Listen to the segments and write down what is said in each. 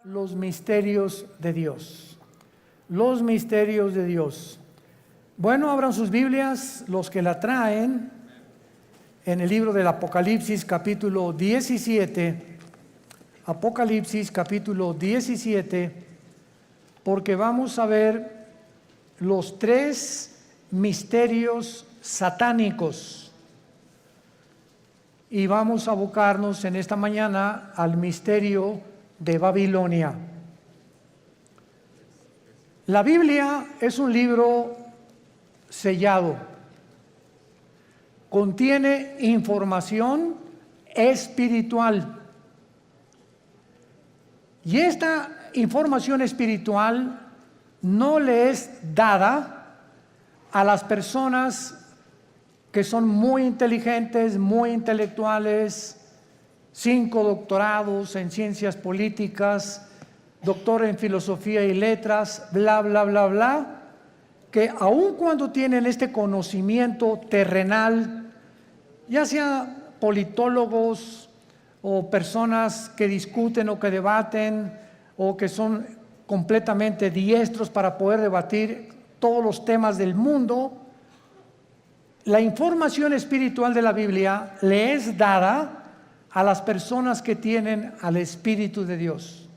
Los misterios de Dios. Los misterios de Dios. Bueno, abran sus Biblias, los que la traen, en el libro del Apocalipsis capítulo 17. Apocalipsis capítulo 17, porque vamos a ver los tres misterios satánicos. Y vamos a abocarnos en esta mañana al misterio de Babilonia. La Biblia es un libro sellado. Contiene información espiritual. Y esta información espiritual no le es dada a las personas que son muy inteligentes, muy intelectuales, 5 doctorados en ciencias políticas, doctor en filosofía y letras, bla, bla, bla, bla, que aun cuando tienen este conocimiento terrenal, ya sea politólogos o personas que discuten o que debaten o que son completamente diestros para poder debatir todos los temas del mundo, la información espiritual de la Biblia le es dada a las personas que tienen al Espíritu de Dios,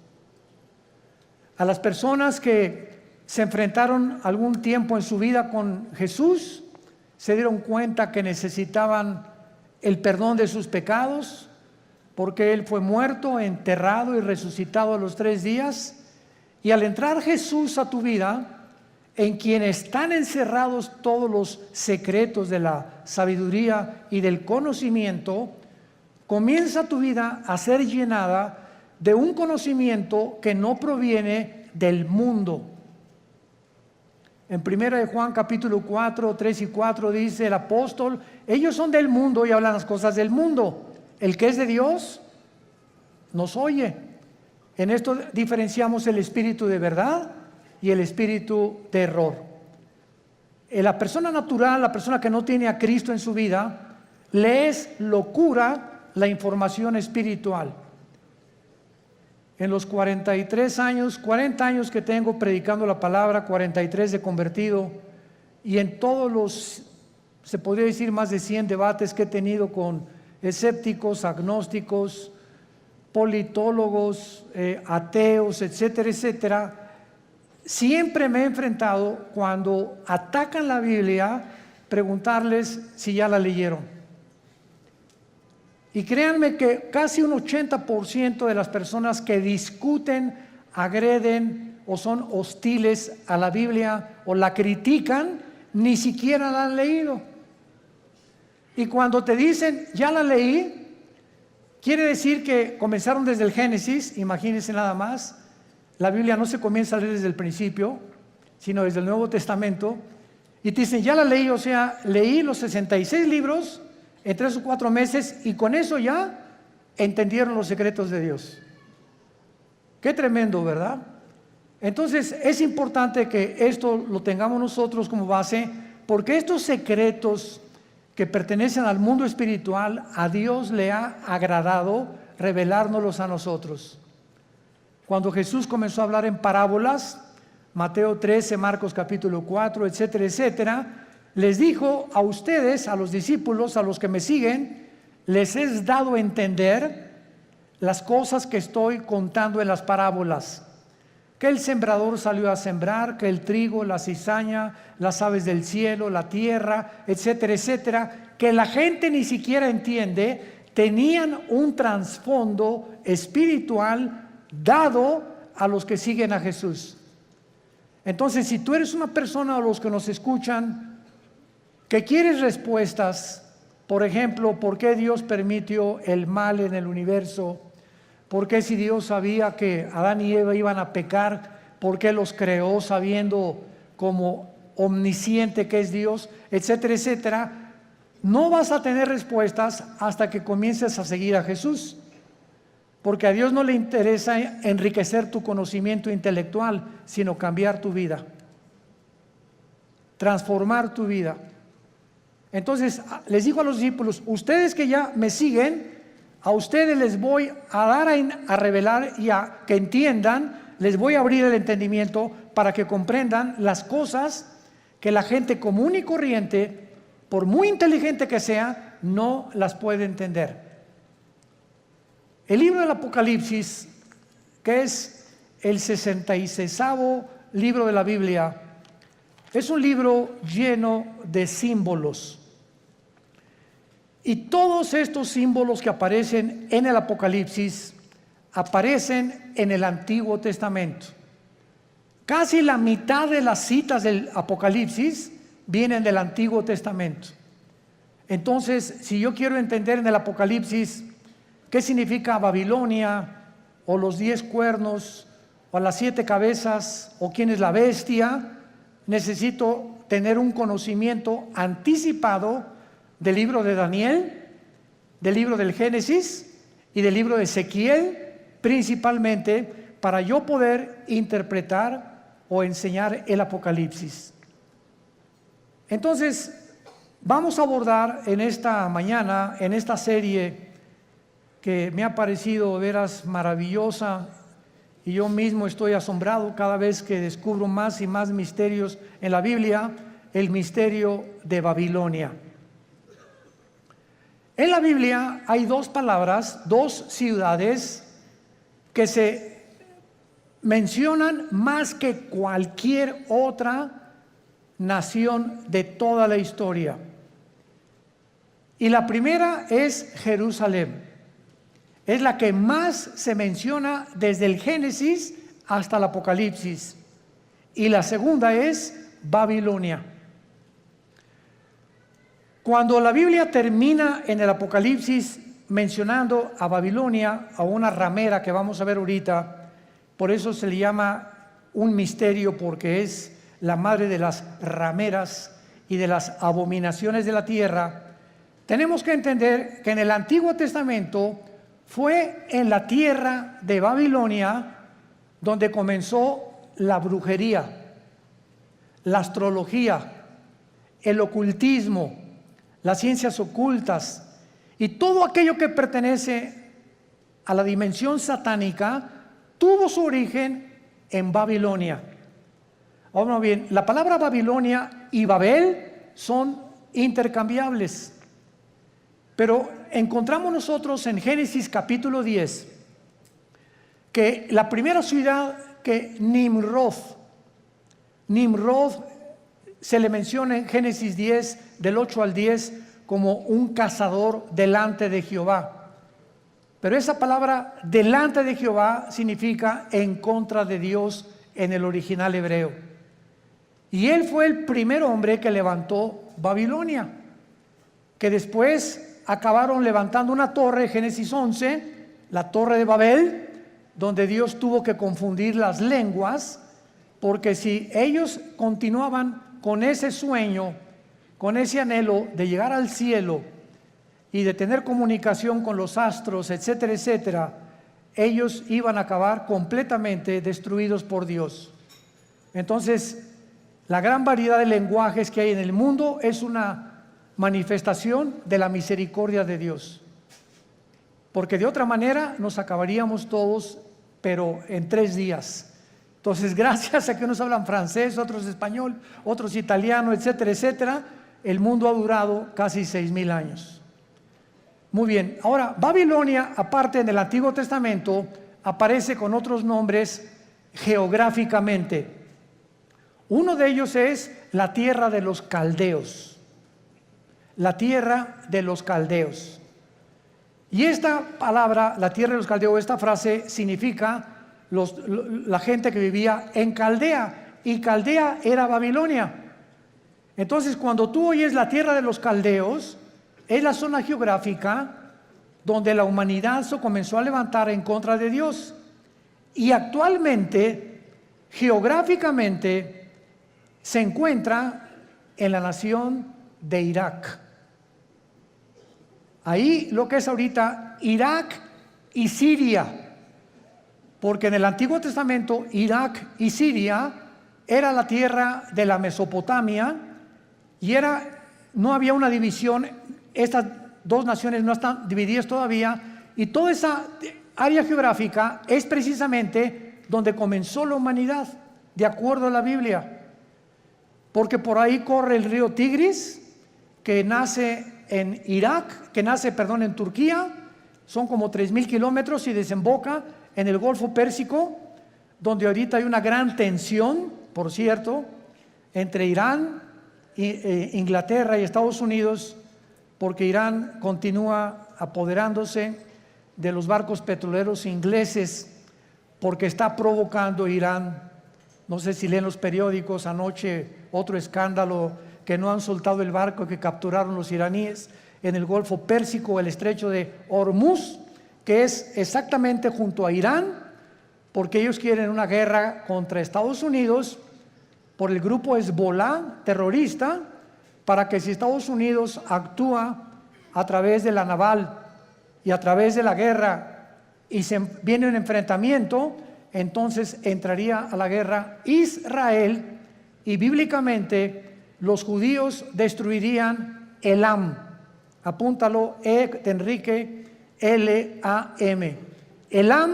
a las personas que se enfrentaron algún tiempo en su vida con Jesús, se dieron cuenta que necesitaban el perdón de sus pecados, porque Él fue muerto, enterrado y resucitado a los 3 días, y al entrar Jesús a tu vida, en quien están encerrados todos los secretos de la sabiduría y del conocimiento, comienza tu vida a ser llenada de un conocimiento que no proviene del mundo. En 1 de Juan capítulo 4, 3 y 4 dice el apóstol: ellos son del mundo y hablan las cosas del mundo. El que es de Dios nos oye. En esto diferenciamos el espíritu de verdad y el espíritu de error. La persona natural, la persona que no tiene a Cristo en su vida, le es locura la información espiritual. En los 40 años que tengo predicando la palabra, 43 de convertido, y en todos los, se podría decir, más de 100 debates que he tenido con escépticos, agnósticos, politólogos, ateos, etcétera, etcétera, siempre me he enfrentado, cuando atacan la Biblia, preguntarles si ya la leyeron. Y créanme que casi un 80% de las personas que discuten, agreden o son hostiles a la Biblia o la critican, ni siquiera la han leído. Y cuando te dicen, ya la leí, quiere decir que comenzaron desde el Génesis. Imagínense nada más. La Biblia no se comienza a leer desde el principio, sino desde el Nuevo Testamento. Y te dicen, ya la leí, o sea, leí los 66 libros en 3 o 4 meses, y con eso ya entendieron los secretos de Dios. Qué tremendo, ¿verdad? Entonces es importante que esto lo tengamos nosotros como base, porque estos secretos que pertenecen al mundo espiritual, a Dios le ha agradado revelárnoslos a nosotros. Cuando Jesús comenzó a hablar en parábolas, Mateo 13, Marcos capítulo 4, etcétera, etcétera, les dijo a ustedes, a los discípulos, a los que me siguen, les es dado entender las cosas que estoy contando en las parábolas. Que el sembrador salió a sembrar, que el trigo, la cizaña, las aves del cielo, la tierra, etcétera, etcétera, que la gente ni siquiera entiende, tenían un trasfondo espiritual dado a los que siguen a Jesús. Entonces, si tú eres una persona, o los que nos escuchan, que quieres respuestas, por ejemplo, ¿por qué Dios permitió el mal en el universo? ¿Por qué, si Dios sabía que Adán y Eva iban a pecar, por qué los creó sabiendo como omnisciente que es Dios, etcétera, etcétera? No vas a tener respuestas hasta que comiences a seguir a Jesús, porque a Dios no le interesa enriquecer tu conocimiento intelectual, sino cambiar tu vida, transformar tu vida. Entonces les dijo a los discípulos: ustedes que ya me siguen, a ustedes les voy a dar a revelar y a que entiendan, les voy a abrir el entendimiento para que comprendan las cosas que la gente común y corriente, por muy inteligente que sea, no las puede entender. El libro del Apocalipsis, que es el 66º libro de la Biblia, es un libro lleno de símbolos. Y todos estos símbolos que aparecen en el Apocalipsis aparecen en el Antiguo Testamento. Casi la mitad de las citas del Apocalipsis vienen del Antiguo Testamento. Entonces, si yo quiero entender en el Apocalipsis qué significa Babilonia, o los 10 cuernos, o las 7 cabezas, o quién es la bestia, necesito tener un conocimiento anticipado del libro de Daniel, del libro del Génesis y del libro de Ezequiel, principalmente para yo poder interpretar o enseñar el Apocalipsis. Entonces, vamos a abordar en esta mañana, en esta serie que me ha parecido de veras maravillosa, y yo mismo estoy asombrado cada vez que descubro más y más misterios en la Biblia, el misterio de Babilonia. En la Biblia hay 2 palabras, 2 ciudades que se mencionan más que cualquier otra nación de toda la historia. Y la primera es Jerusalén. Es la que más se menciona desde el Génesis hasta el Apocalipsis. Y la segunda es Babilonia. Cuando la Biblia termina en el Apocalipsis mencionando a Babilonia, a una ramera que vamos a ver ahorita, por eso se le llama un misterio, porque es la madre de las rameras y de las abominaciones de la tierra. Tenemos que entender que en el Antiguo Testamento fue en la tierra de Babilonia donde comenzó la brujería, la astrología, el ocultismo, las ciencias ocultas y todo aquello que pertenece a la dimensión satánica tuvo su origen en Babilonia. Ahora bien, la palabra Babilonia y Babel son intercambiables, pero encontramos nosotros en Génesis capítulo 10 que la primera ciudad que Nimrod se le menciona en Génesis 10 del 8 al 10 como un cazador delante de Jehová. Pero esa palabra delante de Jehová significa en contra de Dios en el original hebreo. Y él fue el primer hombre que levantó Babilonia, que después acabaron levantando una torre, Génesis 11, la torre de Babel, donde Dios tuvo que confundir las lenguas, porque si ellos continuaban con ese sueño, con ese anhelo de llegar al cielo y de tener comunicación con los astros, etcétera, etcétera, ellos iban a acabar completamente destruidos por Dios. Entonces, la gran variedad de lenguajes que hay en el mundo es una manifestación de la misericordia de Dios, porque de otra manera nos acabaríamos todos, pero en 3 días. Entonces, gracias a que unos hablan francés, otros español, otros italiano, etcétera, etcétera, el mundo ha durado casi 6,000 años. Muy bien, ahora Babilonia, aparte en el Antiguo Testamento, aparece con otros nombres geográficamente. Uno de ellos es la tierra de los caldeos. La tierra de los caldeos. Y esta palabra, la tierra de los caldeos, esta frase significa la gente que vivía en Caldea, y Caldea era Babilonia. Entonces, cuando tú oyes la tierra de los caldeos, es la zona geográfica donde la humanidad se comenzó a levantar en contra de Dios. Y actualmente, geográficamente, se encuentra en la nación de Irak. Ahí lo que es ahorita Irak y Siria, porque en el Antiguo Testamento Irak y Siria era la tierra de la Mesopotamia y no había una división, estas 2 naciones no están divididas todavía, Y toda esa área geográfica es precisamente donde comenzó la humanidad, de acuerdo a la Biblia. Porque por ahí corre el río Tigris, que nace en Irak, en Turquía, son como 3,000 kilómetros y desemboca en el Golfo Pérsico, donde ahorita hay una gran tensión, por cierto, entre Irán, Inglaterra y Estados Unidos, porque Irán continúa apoderándose de los barcos petroleros ingleses, porque está provocando Irán. No sé si leen los periódicos, anoche otro escándalo, que no han soltado el barco que capturaron los iraníes en el Golfo Pérsico, el estrecho de Hormuz, que es exactamente junto a Irán, porque ellos quieren una guerra contra Estados Unidos por el grupo Hezbollah terrorista, para que si Estados Unidos actúa a través de la naval y a través de la guerra y se viene un enfrentamiento, entonces entraría a la guerra Israel, y bíblicamente los judíos destruirían Elam. Apúntalo, de Enrique, L-A-M. Elam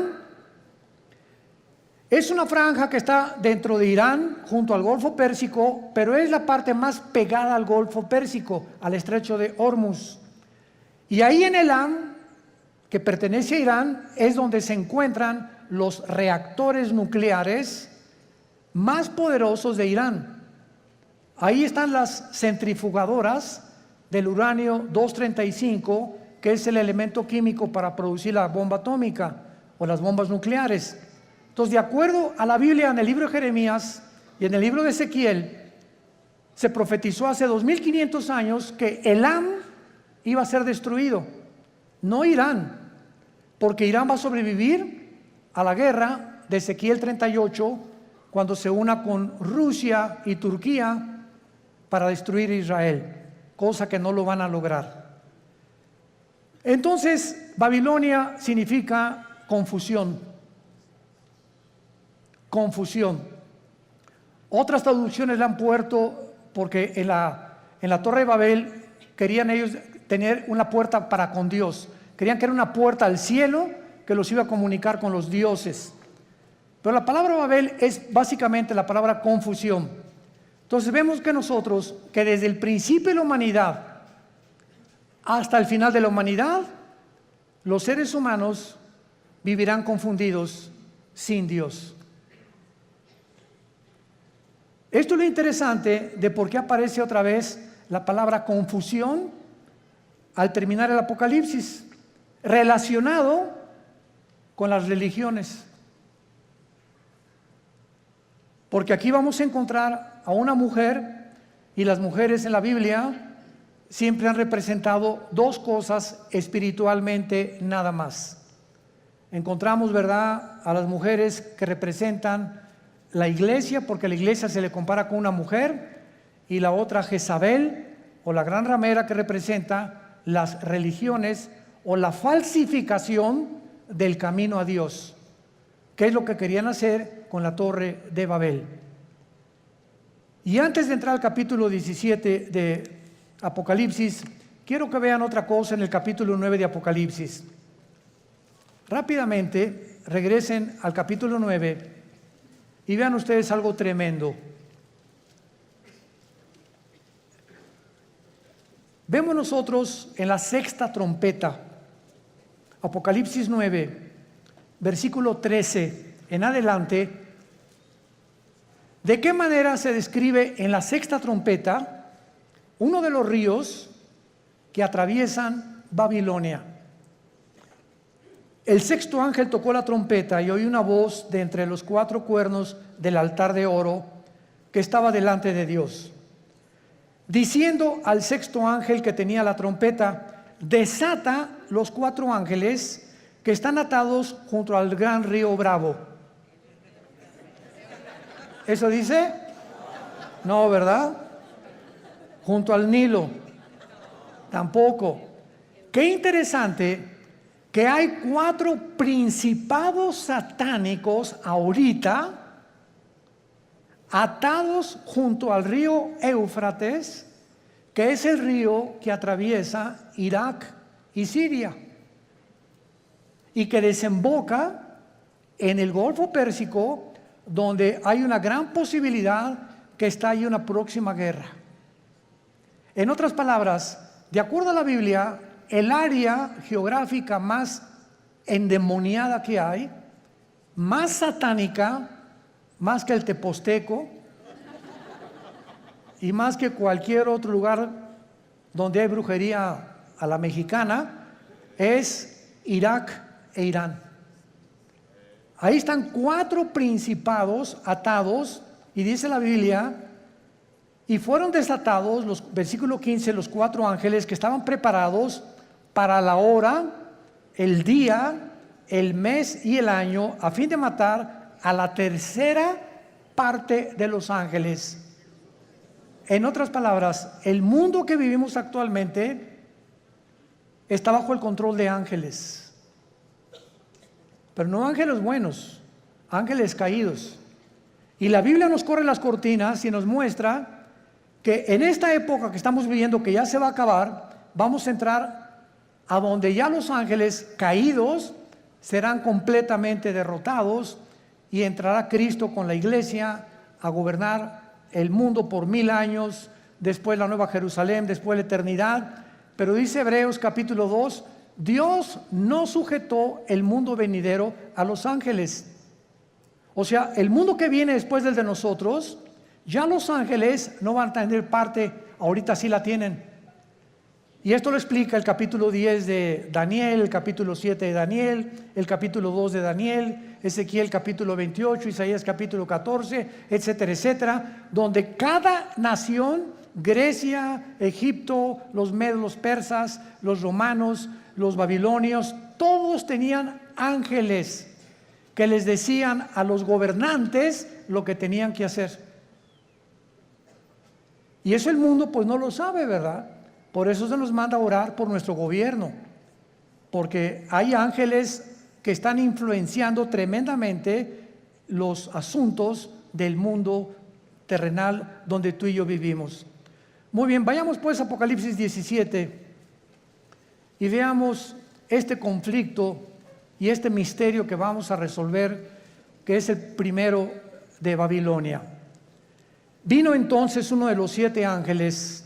es una franja que está dentro de Irán, junto al Golfo Pérsico, pero es la parte más pegada al Golfo Pérsico, al estrecho de Hormuz. Y ahí en Elam, que pertenece a Irán, es donde se encuentran los reactores nucleares más poderosos de Irán. Ahí están las centrifugadoras del uranio 235, que es el elemento químico para producir la bomba atómica o las bombas nucleares. Entonces, de acuerdo a la Biblia, en el libro de Jeremías y en el libro de Ezequiel, se profetizó hace 2500 años que Elam iba a ser destruido, no Irán, porque Irán va a sobrevivir a la guerra de Ezequiel 38 cuando se una con Rusia y Turquía para destruir Israel, cosa que no lo van a lograr. Entonces, Babilonia significa confusión. Confusión. Otras traducciones la han puesto porque en la Torre de Babel querían ellos tener una puerta para con Dios. Querían que era una puerta al cielo que los iba a comunicar con los dioses. Pero la palabra Babel es básicamente la palabra confusión. Entonces vemos que nosotros, que desde el principio de la humanidad hasta el final de la humanidad, los seres humanos vivirán confundidos sin Dios. Esto es lo interesante de por qué aparece otra vez la palabra confusión al terminar el Apocalipsis, relacionado con las religiones. Porque aquí vamos a encontrar a una mujer, y las mujeres en la Biblia siempre han representado dos cosas espiritualmente nada más. Encontramos, ¿verdad?, a las mujeres que representan la iglesia, porque la iglesia se le compara con una mujer, y la otra Jezabel, o la gran ramera, que representa las religiones o la falsificación del camino a Dios, que es lo que querían hacer con la Torre de Babel. Y antes de entrar al capítulo 17 de Apocalipsis, quiero que vean otra cosa en el capítulo 9 de Apocalipsis. Rápidamente regresen al capítulo 9 y vean ustedes algo tremendo. Vemos nosotros en la sexta trompeta, Apocalipsis 9, versículo 13 en adelante, de qué manera se describe en la sexta trompeta uno de los ríos que atraviesan Babilonia. El sexto ángel tocó la trompeta y oí una voz de entre los cuatro cuernos del altar de oro que estaba delante de Dios, diciendo al sexto ángel que tenía la trompeta: desata los cuatro ángeles que están atados junto al gran río Bravo. ¿Eso dice? No, ¿verdad? Junto al Nilo. Tampoco. Qué interesante que hay cuatro principados satánicos ahorita atados junto al río Éufrates, que es el río que atraviesa Irak y Siria. y que desemboca en el Golfo Pérsico, donde hay una gran posibilidad que está ahí una próxima guerra. En otras palabras, de acuerdo a la Biblia, el área geográfica más endemoniada que hay, más satánica, más que el Teposteco y más que cualquier otro lugar donde hay brujería a la mexicana, es Irak e Irán. Ahí están 4 principados atados, y dice la Biblia, y fueron desatados, versículo 15, los 4 ángeles que estaban preparados para la hora, el día, el mes y el año, a fin de matar a la tercera parte de los ángeles. En otras palabras, el mundo que vivimos actualmente está bajo el control de ángeles, pero no ángeles buenos, ángeles caídos. Y la Biblia nos corre las cortinas y nos muestra que en esta época que estamos viviendo, que ya se va a acabar, vamos a entrar a donde ya los ángeles caídos serán completamente derrotados, y entrará Cristo con la iglesia a gobernar el mundo por 1000 años, después la Nueva Jerusalén, después la eternidad. Pero dice Hebreos capítulo 2, Dios no sujetó el mundo venidero a los ángeles. O sea, el mundo que viene después del de nosotros, ya los ángeles no van a tener parte, ahorita sí la tienen. Y esto lo explica el capítulo 10 de Daniel, el capítulo 7 de Daniel, el capítulo 2 de Daniel, Ezequiel capítulo 28, Isaías capítulo 14, etcétera, etcétera, donde cada nación, Grecia, Egipto, los medos, los persas, los romanos, los babilonios, todos tenían ángeles que les decían a los gobernantes lo que tenían que hacer. Y eso el mundo pues no lo sabe, ¿verdad? Por eso se nos manda a orar por nuestro gobierno, porque hay ángeles que están influenciando tremendamente los asuntos del mundo terrenal donde tú y yo vivimos. Muy bien, vayamos pues a Apocalipsis 17 y veamos este conflicto y este misterio que vamos a resolver, que es el primero de Babilonia. Vino entonces uno de los 7 ángeles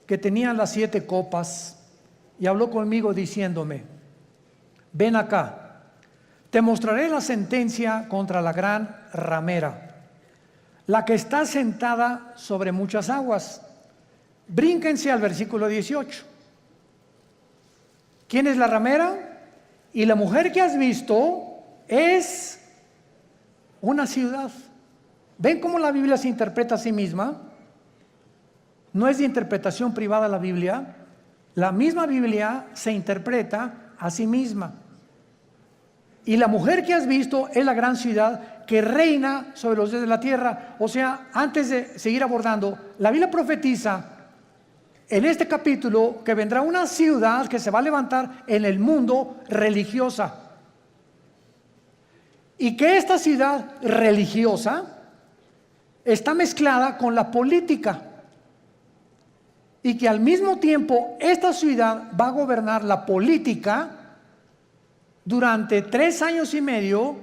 que tenían las 7 copas y habló conmigo diciéndome: ven acá, te mostraré la sentencia contra la gran ramera, la que está sentada sobre muchas aguas. Brínquense al versículo 18. ¿Quién es la ramera? Y la mujer que has visto es una ciudad. ¿Ven cómo la Biblia se interpreta a sí misma? No es de interpretación privada la Biblia. La misma Biblia se interpreta a sí misma. Y la mujer que has visto es la gran ciudad que reina sobre los dioses de la tierra. O sea, antes de seguir abordando, la Biblia profetiza en este capítulo que vendrá una ciudad que se va a levantar en el mundo religiosa. Y que esta ciudad religiosa está mezclada con la política. Y que al mismo tiempo esta ciudad va a gobernar la política durante 3 años y medio,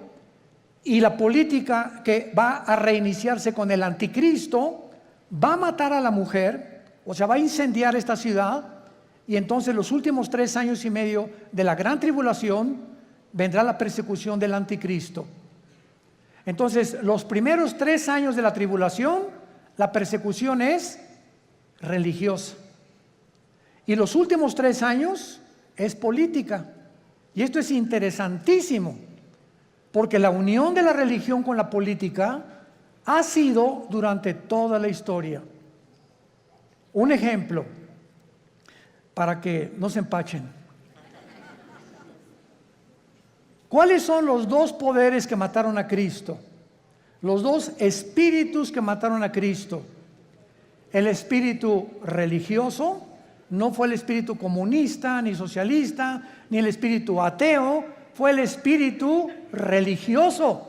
y la política que va a reiniciarse con el anticristo va a matar a la mujer, o sea, va a incendiar esta ciudad, y entonces los últimos 3 años y medio de la gran tribulación vendrá la persecución del anticristo. Entonces, los primeros 3 años de la tribulación, la persecución es religiosa. Y los últimos 3 años es política. Y esto es interesantísimo, porque la unión de la religión con la política ha sido durante toda la historia. Un ejemplo, para que no se empachen. ¿Cuáles son los 2 poderes que mataron a Cristo? Los 2 espíritus que mataron a Cristo. El espíritu religioso, no fue el espíritu comunista, ni socialista, ni el espíritu ateo, fue el espíritu religioso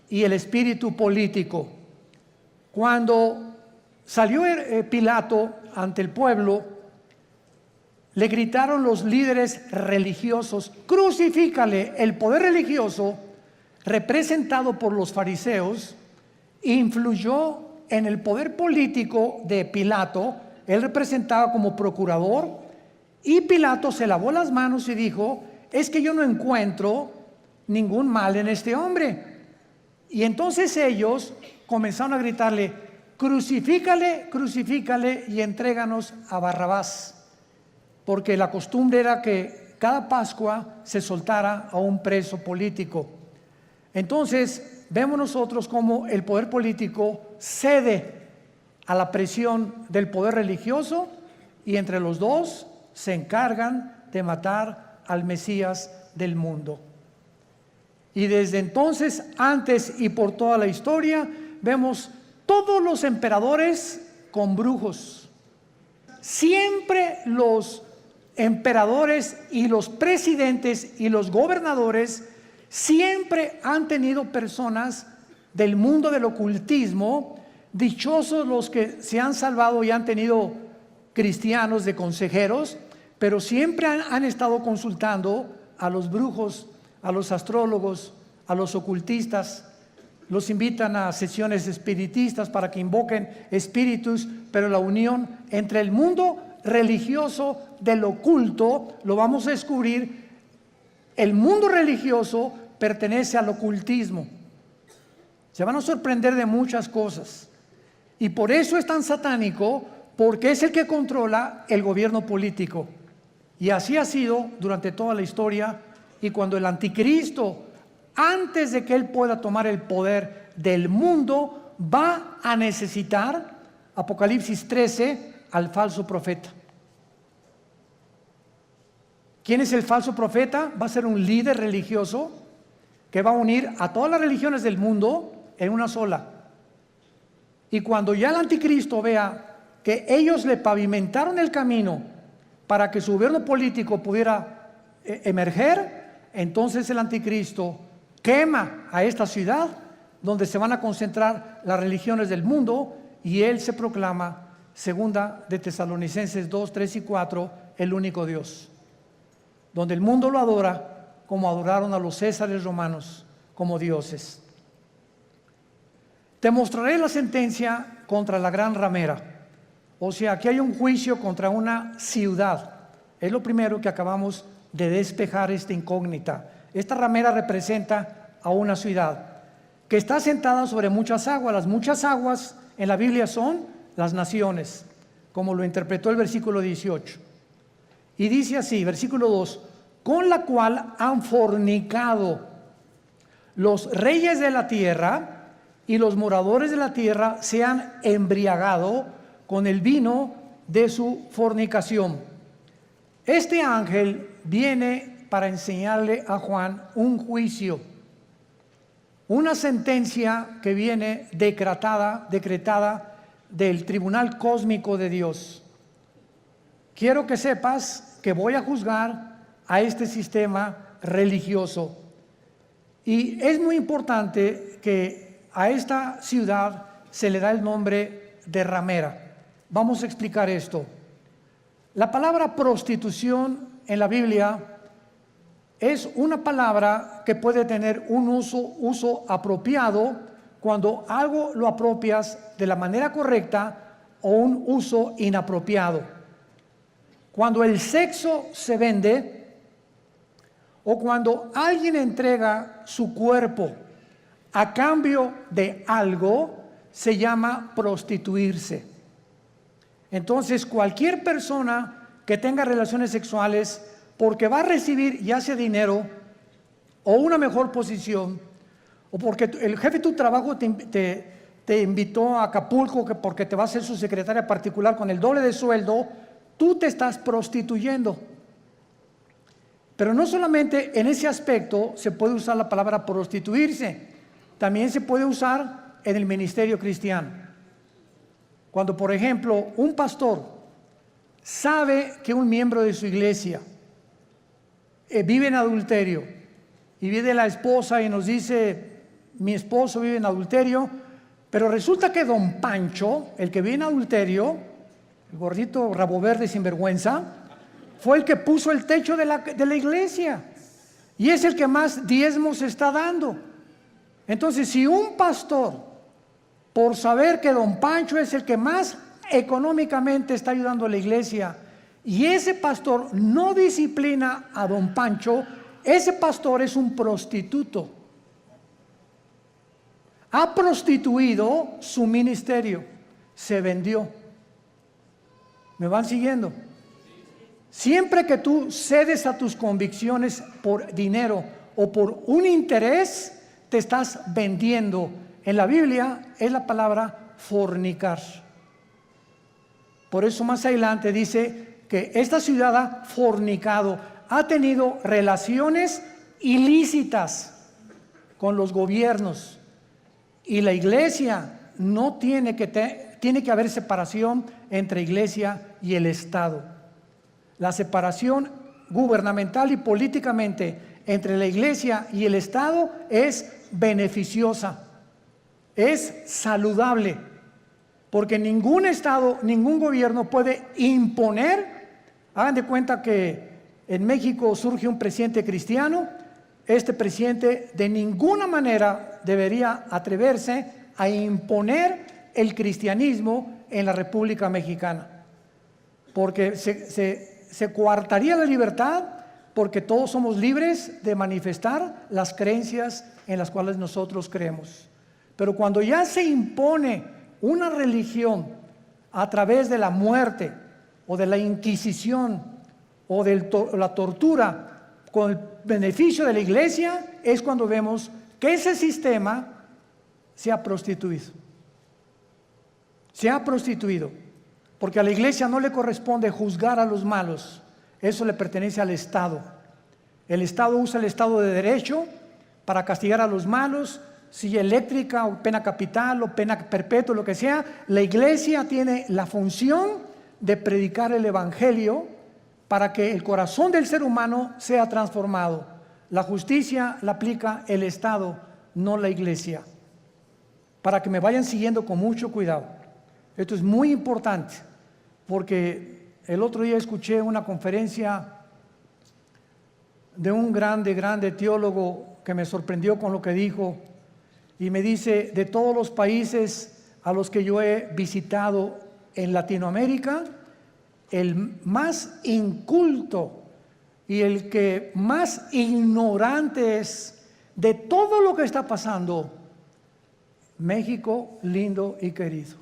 y el espíritu político. Cuando salió Pilato ante el pueblo le gritaron los líderes religiosos: crucifícale. El poder religioso, representado por los fariseos, influyó en el poder político de Pilato. Él representaba como procurador, y Pilato se lavó las manos y dijo: es que yo no encuentro ningún mal en este hombre. Y entonces ellos comenzaron a gritarle: crucifícale, crucifícale y entréganos a Barrabás. Porque la costumbre era que cada Pascua se soltara a un preso político. Entonces vemos nosotros cómo el poder político cede a la presión del poder religioso, y entre los dos se encargan de matar al Mesías del mundo. Y desde entonces, antes y por toda la historia, vemos todos los emperadores con brujos. Siempre los emperadores y los presidentes y los gobernadores siempre han tenido personas del mundo del ocultismo. Dichosos los que se han salvado y han tenido cristianos de consejeros, pero siempre han estado consultando a los brujos, a los astrólogos, a los ocultistas. Los invitan a sesiones espiritistas para que invoquen espíritus, pero la unión entre el mundo religioso del oculto, lo vamos a descubrir. El mundo religioso pertenece al ocultismo. Se van a sorprender de muchas cosas, y por eso es tan satánico, porque es el que controla el gobierno político. Y así ha sido durante toda la historia. Y cuando el anticristo, antes de que él pueda tomar el poder del mundo, va a necesitar, Apocalipsis 13, al falso profeta. ¿Quién es el falso profeta? Va a ser un líder religioso que va a unir a todas las religiones del mundo en una sola. Y cuando ya el anticristo vea que ellos le pavimentaron el camino para que su gobierno político pudiera emerger, entonces el anticristo quema a esta ciudad donde se van a concentrar las religiones del mundo, y él se proclama, segunda de Tesalonicenses 2, 3 y 4, el único Dios, donde el mundo lo adora como adoraron a los césares romanos como dioses. Te mostraré la sentencia contra la gran ramera. O sea, aquí hay un juicio contra una ciudad. Es lo primero que acabamos de despejar, esta incógnita. Esta ramera representa a una ciudad que está sentada sobre muchas aguas. Las muchas aguas en la Biblia son las naciones, como lo interpretó el versículo 18. Y dice así, versículo 2: con la cual han fornicado los reyes de la tierra, y los moradores de la tierra se han embriagado con el vino de su fornicación. Este ángel viene para enseñarle a Juan un juicio, una sentencia que viene decretada del tribunal cósmico de Dios. Quiero que sepas que voy a juzgar a este sistema religioso, y es muy importante que a esta ciudad se le da el nombre de ramera. Vamos a explicar esto. La palabra prostitución en la Biblia es una palabra que puede tener un uso apropiado cuando algo lo apropias de la manera correcta, o un uso inapropiado. Cuando el sexo se vende, o cuando alguien entrega su cuerpo a cambio de algo, se llama prostituirse. Entonces, cualquier persona que tenga relaciones sexuales porque va a recibir ya sea dinero o una mejor posición, o porque el jefe de tu trabajo te invitó a Acapulco porque te va a ser su secretaria particular con el doble de sueldo, tú te estás prostituyendo. Pero no solamente en ese aspecto se puede usar la palabra prostituirse, también se puede usar en el ministerio cristiano. Cuando, por ejemplo, un pastor sabe que un miembro de su iglesia vive en adulterio, y viene la esposa y nos dice: mi esposo vive en adulterio, pero resulta que don Pancho, el que vive en adulterio, el gordito rabo verde sinvergüenza, fue el que puso el techo de la iglesia y es el que más diezmos está dando. Entonces, si un pastor, por saber que don Pancho es el que más económicamente está ayudando a la iglesia, y ese pastor no disciplina a don Pancho, ese pastor es un prostituto. Ha prostituido su ministerio, se vendió. ¿Me van siguiendo? Siempre que tú cedes a tus convicciones por dinero o por un interés, te estás vendiendo. En la Biblia es la palabra fornicar. Por eso más adelante dice que esta ciudad ha fornicado, ha tenido relaciones ilícitas con los gobiernos. Y la iglesia no tiene que haber separación entre iglesia y el Estado. La separación gubernamental y políticamente entre la iglesia y el Estado es beneficiosa, es saludable, porque ningún Estado, ningún gobierno puede imponer. Hagan de cuenta que en México surge un presidente cristiano. Este presidente de ninguna manera debería atreverse a imponer el cristianismo en la República Mexicana, porque se coartaría la libertad, porque todos somos libres de manifestar las creencias en las cuales nosotros creemos. Pero cuando ya se impone una religión a través de la muerte o de la Inquisición o de la tortura con el beneficio de la iglesia, es cuando vemos que ese sistema se ha prostituido. Se ha prostituido, porque a la iglesia no le corresponde juzgar a los malos, eso le pertenece al Estado. El Estado usa el Estado de Derecho para castigar a los malos, silla eléctrica o pena capital o pena perpetua, lo que sea. La iglesia tiene la función de predicar el Evangelio para que el corazón del ser humano sea transformado. La justicia la aplica el Estado, no la iglesia. Para que me vayan siguiendo con mucho cuidado. Esto es muy importante, porque el otro día escuché una conferencia de un grande teólogo que me sorprendió con lo que dijo, y me dice: de todos los países a los que yo he visitado en Latinoamérica, el más inculto y el que más ignorante es de todo lo que está pasando, México lindo y querido.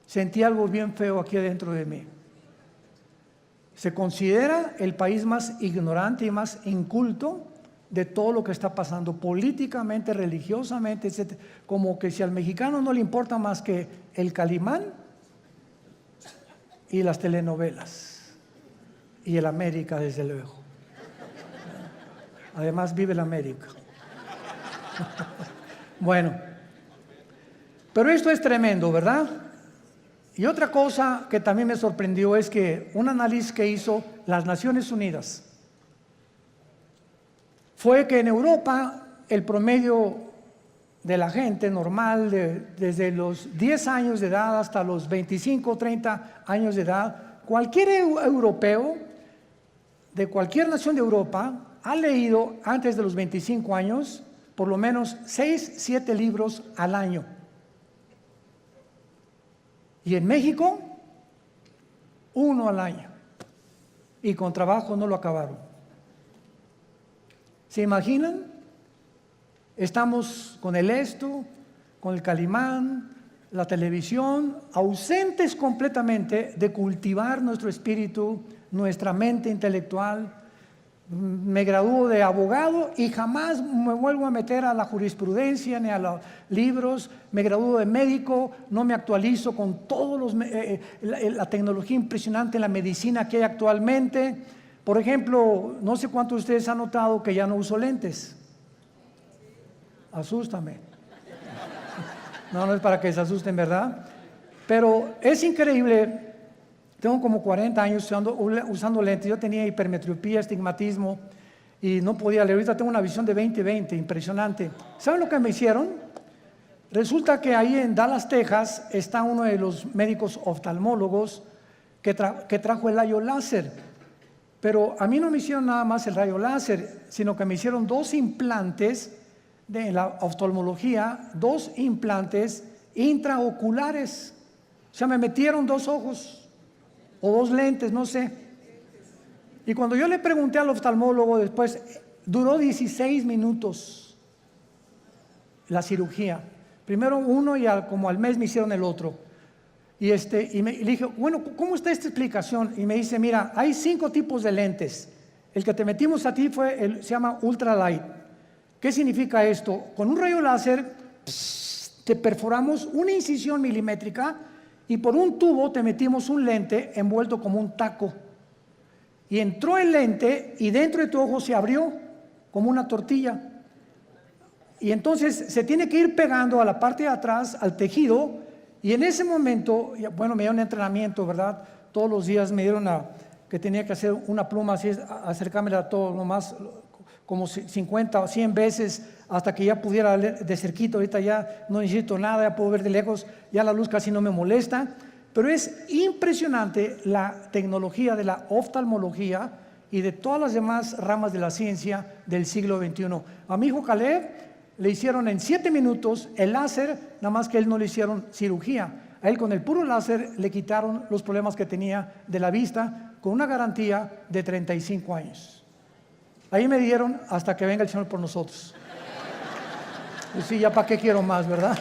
Sentí algo bien feo aquí adentro de mí. Se considera el país más ignorante y más inculto de todo lo que está pasando políticamente, religiosamente, etc. Como que si al mexicano no le importa más que el Calimán y las telenovelas y el América, desde luego. Además vive el América. Bueno, pero esto es tremendo, ¿verdad? Y otra cosa que también me sorprendió es que un análisis que hizo las Naciones Unidas fue que en Europa el promedio de la gente normal, desde los 10 años de edad hasta los 25 o 30 años de edad, cualquier europeo de cualquier nación de Europa ha leído antes de los 25 años por lo menos 6, 7 libros al año. Y en México, 1 al año. Y con trabajo no lo acabaron. ¿Se imaginan? Estamos con el esto, con el Calimán, la televisión, ausentes completamente de cultivar nuestro espíritu, nuestra mente intelectual. Me gradúo de abogado y jamás me vuelvo a meter a la jurisprudencia ni a los libros. Me gradúo de médico, no me actualizo con todos la tecnología impresionante en la medicina que hay actualmente. Por ejemplo, no sé cuántos de ustedes han notado que ya no uso lentes. Asústame. No es para que se asusten, ¿verdad? Pero es increíble. Tengo como 40 años usando lentes. Yo tenía hipermetropía, estigmatismo y no podía leer. Ahorita tengo una visión de 20/20, impresionante. ¿Saben lo que me hicieron? Resulta que ahí en Dallas, Texas, está uno de los médicos oftalmólogos que trajo el rayo láser. Pero a mí no me hicieron nada más el rayo láser, sino que me hicieron 2 implantes de la oftalmología, 2 implantes intraoculares. O sea, me metieron 2 ojos o 2 lentes, no sé. Y cuando yo le pregunté al oftalmólogo después, duró 16 minutos la cirugía. Primero uno y como al mes me hicieron el otro. Y le dije, bueno, ¿cómo está esta explicación? Y me dice, mira, hay 5 tipos de lentes. El que te metimos a ti se llama ultralight. ¿Qué significa esto? Con un rayo láser te perforamos una incisión milimétrica y por un tubo te metimos un lente envuelto como un taco. Y entró el lente y dentro de tu ojo se abrió como una tortilla. Y entonces se tiene que ir pegando a la parte de atrás, al tejido. Y en ese momento, bueno, me dieron entrenamiento, ¿verdad? Todos los días me dieron que tenía que hacer una pluma así, acercármela a todo, nomás como 50 o 100 veces hasta que ya pudiera ver de cerquito. Ahorita ya no necesito nada, ya puedo ver de lejos, ya la luz casi no me molesta. Pero es impresionante la tecnología de la oftalmología y de todas las demás ramas de la ciencia del siglo XXI. A mi hijo Caleb le hicieron en 7 minutos el láser, nada más que a él no le hicieron cirugía. A él con el puro láser le quitaron los problemas que tenía de la vista con una garantía de 35 años. Ahí me dieron hasta que venga el Señor por nosotros. Pues sí, ya para qué quiero más, ¿verdad?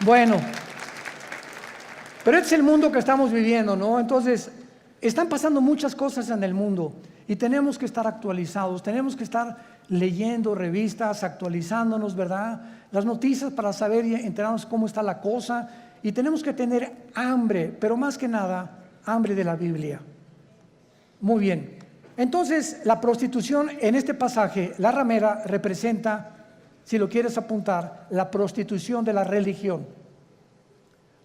Bueno, pero este es el mundo que estamos viviendo, ¿no? Entonces, están pasando muchas cosas en el mundo y tenemos que estar actualizados, tenemos que estar leyendo revistas, actualizándonos, ¿verdad? Las noticias para saber y enterarnos cómo está la cosa, y tenemos que tener hambre, pero más que nada, hambre de la Biblia. Muy bien. Entonces, la prostitución en este pasaje, la ramera representa, si lo quieres apuntar, la prostitución de la religión.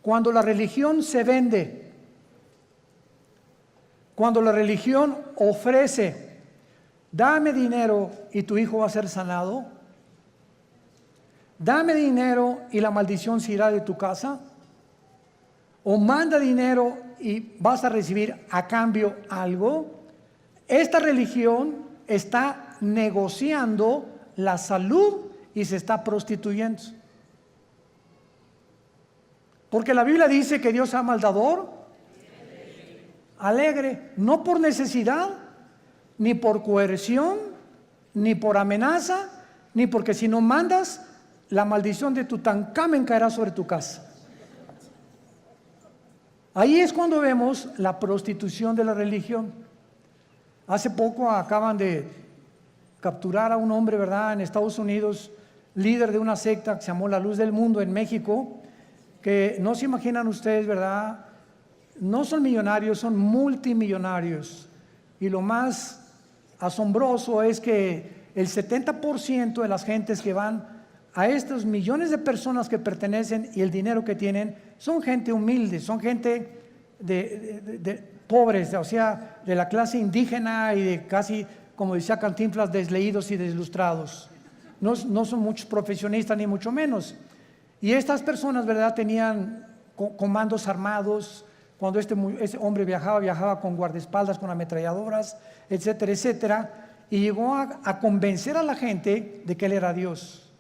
Cuando la religión se vende, cuando la religión ofrece, dame dinero y tu hijo va a ser sanado, dame dinero y la maldición se irá de tu casa, o manda dinero y vas a recibir a cambio algo. Esta religión está negociando la salud y se está prostituyendo. Porque la Biblia dice que Dios ama al dador alegre, no por necesidad, ni por coerción, ni por amenaza, ni porque si no mandas, la maldición de Tutankamén caerá sobre tu casa. Ahí es cuando vemos la prostitución de la religión. Hace poco acaban de capturar a un hombre, ¿verdad?, en Estados Unidos, líder de una secta que se llamó La Luz del Mundo en México, que no se imaginan ustedes, ¿verdad? No son millonarios, son multimillonarios. Y lo más asombroso es que el 70% de las gentes que van a estos millones de personas que pertenecen y el dinero que tienen son gente humilde, son gente de pobres, o sea, de la clase indígena y de casi, como decía Cantinflas, desleídos y deslustrados. No son muchos profesionistas ni mucho menos. Y estas personas, ¿verdad?, tenían comandos armados. Cuando ese hombre viajaba con guardaespaldas, con ametralladoras, etcétera, etcétera. Y llegó a convencer a la gente de que él era Dios.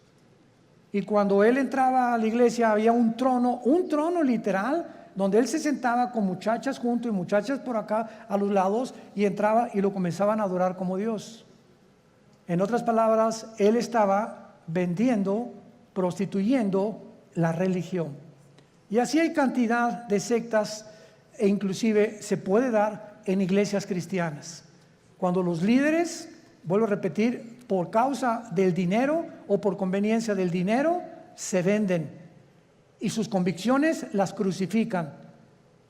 Y cuando él entraba a la iglesia había un trono literal, donde él se sentaba con muchachas junto y muchachas por acá a los lados, y entraba y lo comenzaban a adorar como Dios. En otras palabras, él estaba vendiendo, prostituyendo la religión. Y así hay cantidad de sectas, e inclusive se puede dar en iglesias cristianas. Cuando los líderes, vuelvo a repetir, por causa del dinero o por conveniencia del dinero, se venden y sus convicciones las crucifican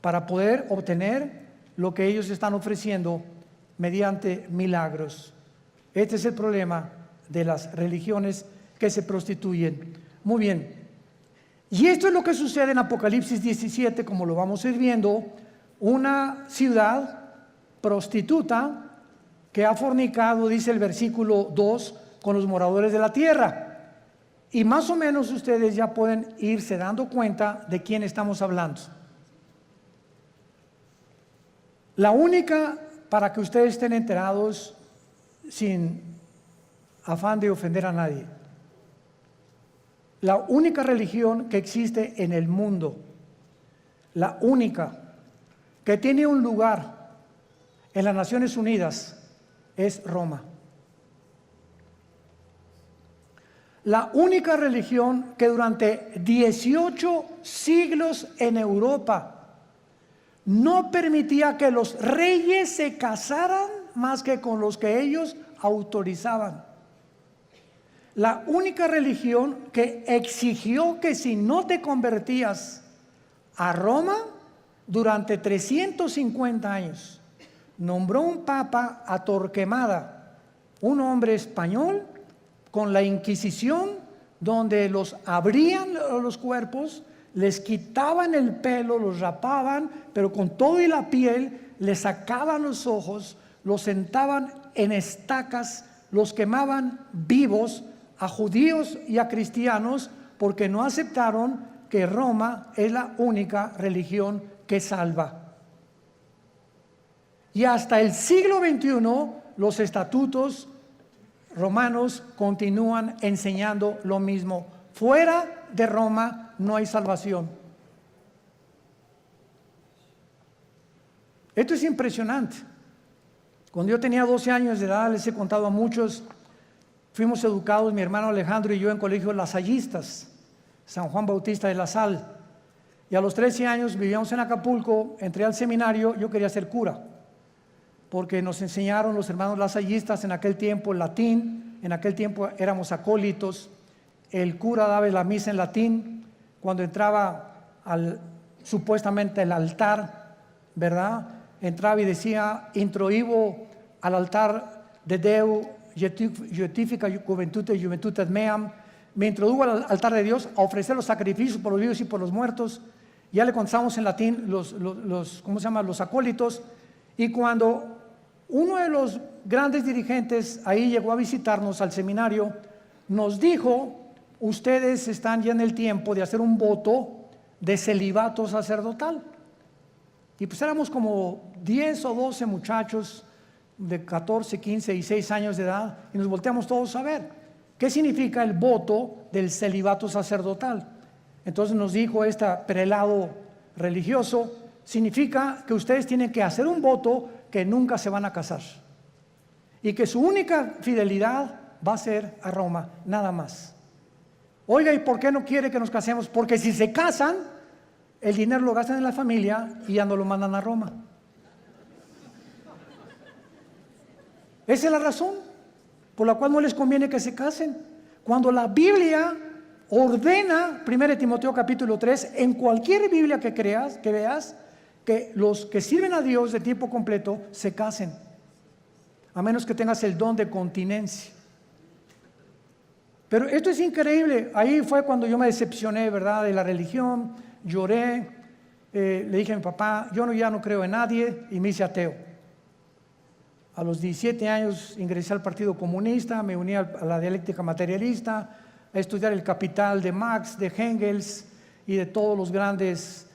para poder obtener lo que ellos están ofreciendo mediante milagros. Este es el problema de las religiones que se prostituyen. Muy bien. Y esto es lo que sucede en Apocalipsis 17, como lo vamos a ir viendo, una ciudad prostituta que ha fornicado, dice el versículo 2, con los moradores de la tierra. Y más o menos ustedes ya pueden irse dando cuenta de quién estamos hablando. La única, para que ustedes estén enterados sin afán de ofender a nadie, la única religión que existe en el mundo, la única que tiene un lugar en las Naciones Unidas es Roma. La única religión que durante 18 siglos en Europa no permitía que los reyes se casaran más que con los que ellos autorizaban. La única religión que exigió que si no te convertías a Roma durante 350 años, nombró un papa a Torquemada, un hombre español, con la Inquisición, donde los abrían los cuerpos, les quitaban el pelo, los rapaban, pero con todo y la piel, les sacaban los ojos, los sentaban en estacas, los quemaban vivos a judíos y a cristianos, porque no aceptaron que Roma es la única religión que salva. Y hasta el siglo XXI, los estatutos romanos continúan enseñando lo mismo. Fuera de Roma no hay salvación. Esto es impresionante. Cuando yo tenía 12 años de edad, les he contado a muchos, fuimos educados, mi hermano Alejandro y yo, en colegios lasallistas, San Juan Bautista de La Sal. Y a los 13 años vivíamos en Acapulco, entré al seminario, yo quería ser cura, porque nos enseñaron los hermanos lasallistas en aquel tiempo el latín, en aquel tiempo éramos acólitos, el cura daba la misa en latín, cuando entraba supuestamente al altar, ¿verdad? Entraba y decía, introibo al altar de Deu, justifica juventudes meam, me introdujo al altar de Dios a ofrecer los sacrificios por los vivos y por los muertos. Ya le contamos en latín los acólitos, y cuando uno de los grandes dirigentes ahí llegó a visitarnos al seminario, nos dijo, ustedes están ya en el tiempo de hacer un voto de celibato sacerdotal. Y pues éramos como 10 o 12 muchachos de 14, 15 y 6 años de edad, y nos volteamos todos a ver qué significa el voto del celibato sacerdotal. Entonces nos dijo este prelado religioso, significa que ustedes tienen que hacer un voto que nunca se van a casar y que su única fidelidad va a ser a Roma, nada más. Oiga, ¿y por qué no quiere que nos casemos? Porque si se casan, el dinero lo gastan en la familia y ya no lo mandan a Roma. Esa es la razón por la cual no les conviene que se casen. Cuando la Biblia ordena, 1 Timoteo capítulo 3, en cualquier Biblia que veas, que los que sirven a Dios de tiempo completo se casen, a menos que tengas el don de continencia. Pero esto es increíble. Ahí fue cuando yo me decepcioné, ¿verdad?, de la religión. Lloré, le dije a mi papá, ya no creo en nadie, y me hice ateo. A los 17 años ingresé al Partido Comunista, me uní a la dialéctica materialista, a estudiar el Capital de Marx, de Engels y de todos los grandes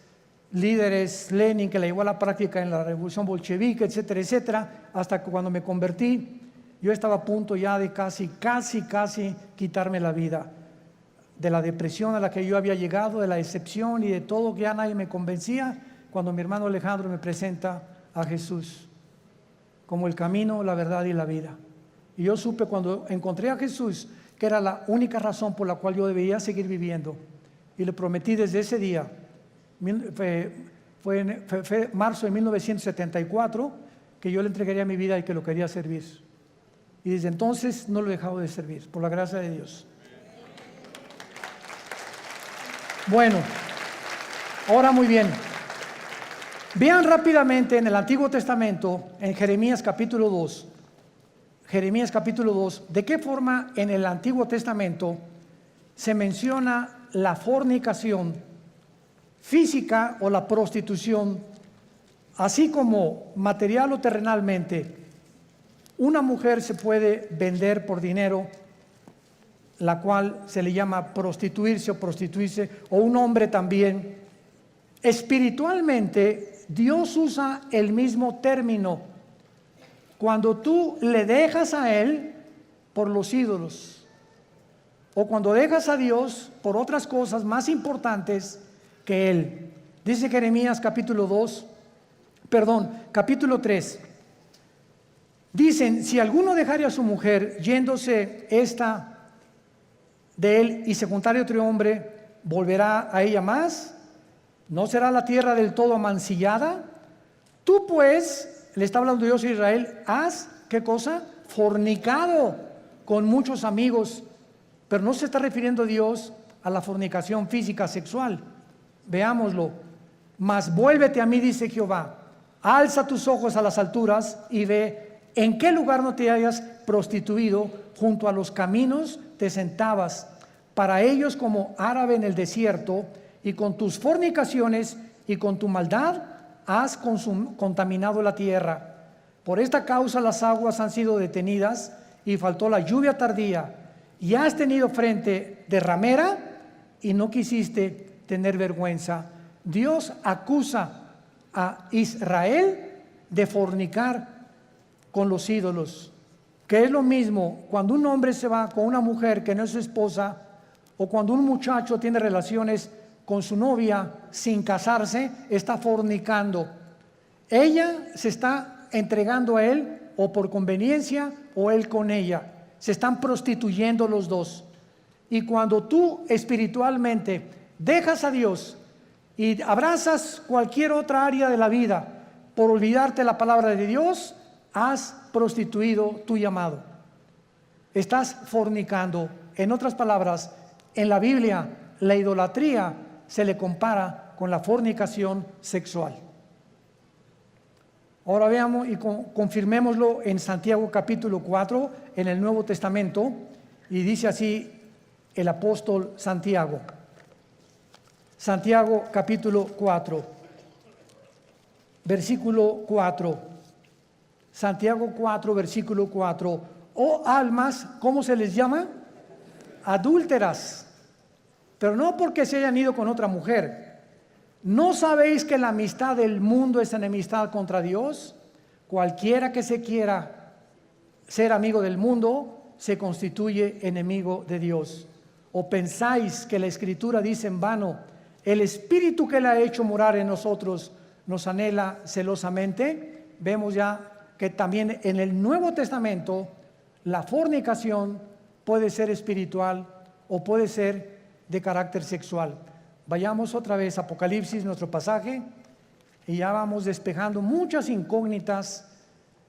líderes, Lenin, que la llevó a la práctica en la revolución bolchevique, etcétera, etcétera, hasta que cuando me convertí, yo estaba a punto ya de casi quitarme la vida, de la depresión a la que yo había llegado, de la decepción y de todo, que ya nadie me convencía, cuando mi hermano Alejandro me presenta a Jesús como el camino, la verdad y la vida. Y yo supe cuando encontré a Jesús que era la única razón por la cual yo debía seguir viviendo, y le prometí desde ese día. Fue marzo de 1974 que yo le entregaría mi vida y que lo quería servir, y desde entonces no lo he dejado de servir, por la gracia de Dios. Bueno, ahora muy bien, vean rápidamente en el Antiguo Testamento, en Jeremías capítulo 2, de qué forma en el Antiguo Testamento se menciona la fornicación física o la prostitución, así como material o terrenalmente. Una mujer se puede vender por dinero, la cual se le llama prostituirse o prostituirse, o un hombre también. Espiritualmente Dios usa el mismo término cuando tú le dejas a Él por los ídolos, o cuando dejas a Dios por otras cosas más importantes que Él. Dice Jeremías capítulo 3. Dicen, si alguno dejare a su mujer yéndose esta de él y se juntare otro hombre, ¿volverá a ella más? ¿No será la tierra del todo amancillada? Tú pues, le está hablando Dios a Israel, has, ¿qué cosa? Fornicado con muchos amigos. Pero no se está refiriendo Dios a la fornicación física sexual. Veámoslo. Mas vuélvete a mí, dice Jehová, alza tus ojos a las alturas y ve en qué lugar no te hayas prostituido, junto a los caminos te sentabas, para ellos como árabe en el desierto, y con tus fornicaciones y con tu maldad has contaminado la tierra. Por esta causa las aguas han sido detenidas y faltó la lluvia tardía, y has tenido frente de ramera y no quisiste tener vergüenza. Dios acusa a Israel de fornicar con los ídolos, que es lo mismo cuando un hombre se va con una mujer que no es su esposa, o cuando un muchacho tiene relaciones con su novia sin casarse, está fornicando. Ella se está entregando a él o por conveniencia, o él con ella. Se están prostituyendo los dos. Y cuando tú espiritualmente dejas a Dios y abrazas cualquier otra área de la vida por olvidarte la palabra de Dios, has prostituido tu llamado. Estás fornicando. En otras palabras, en la Biblia, la idolatría se le compara con la fornicación sexual. Ahora veamos y confirmémoslo en Santiago capítulo 4, en el Nuevo Testamento, y dice así el apóstol Santiago. Santiago capítulo 4, versículo 4. Santiago 4, versículo 4. Oh almas, ¿cómo se les llama? Adúlteras, pero no porque se hayan ido con otra mujer. ¿No sabéis que la amistad del mundo es enemistad contra Dios? Cualquiera que se quiera ser amigo del mundo se constituye enemigo de Dios. ¿O pensáis que la Escritura dice en vano, el Espíritu que Él ha hecho morar en nosotros nos anhela celosamente? Vemos ya que también en el Nuevo Testamento la fornicación puede ser espiritual o puede ser de carácter sexual. Vayamos otra vez a Apocalipsis, nuestro pasaje, y ya vamos despejando muchas incógnitas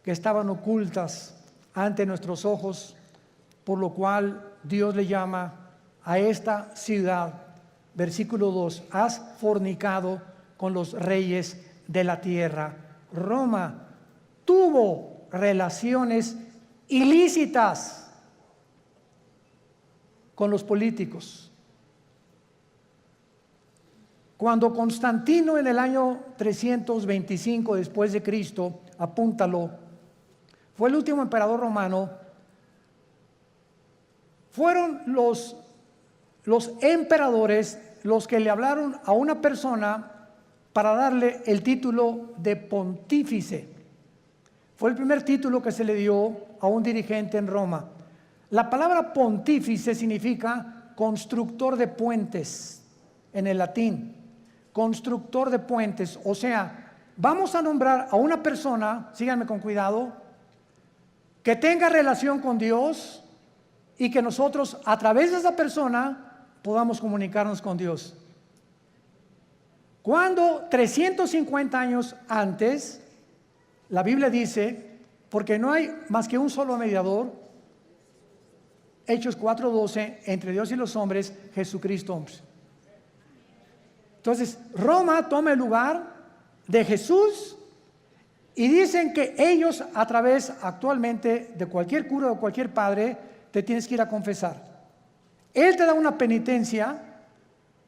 que estaban ocultas ante nuestros ojos, por lo cual Dios le llama a esta ciudad, versículo 2, has fornicado con los reyes de la tierra. Roma tuvo relaciones ilícitas con los políticos. Cuando Constantino en el año 325 después de Cristo, apúntalo, fue el último emperador romano, fueron los emperadores los que le hablaron a una persona para darle el título de pontífice. Fue el primer título que se le dio a un dirigente en Roma. La palabra pontífice significa constructor de puentes en el latín. Constructor de puentes, o sea, vamos a nombrar a una persona, síganme con cuidado, que tenga relación con Dios y que nosotros a través de esa persona podamos comunicarnos con Dios. Cuando 350 años antes, la Biblia dice, porque no hay más que un solo mediador, Hechos 4:12, entre Dios y los hombres, Jesucristo. Entonces, Roma toma el lugar de Jesús y dicen que ellos a través actualmente de cualquier cura o cualquier padre te tienes que ir a confesar. Él te da una penitencia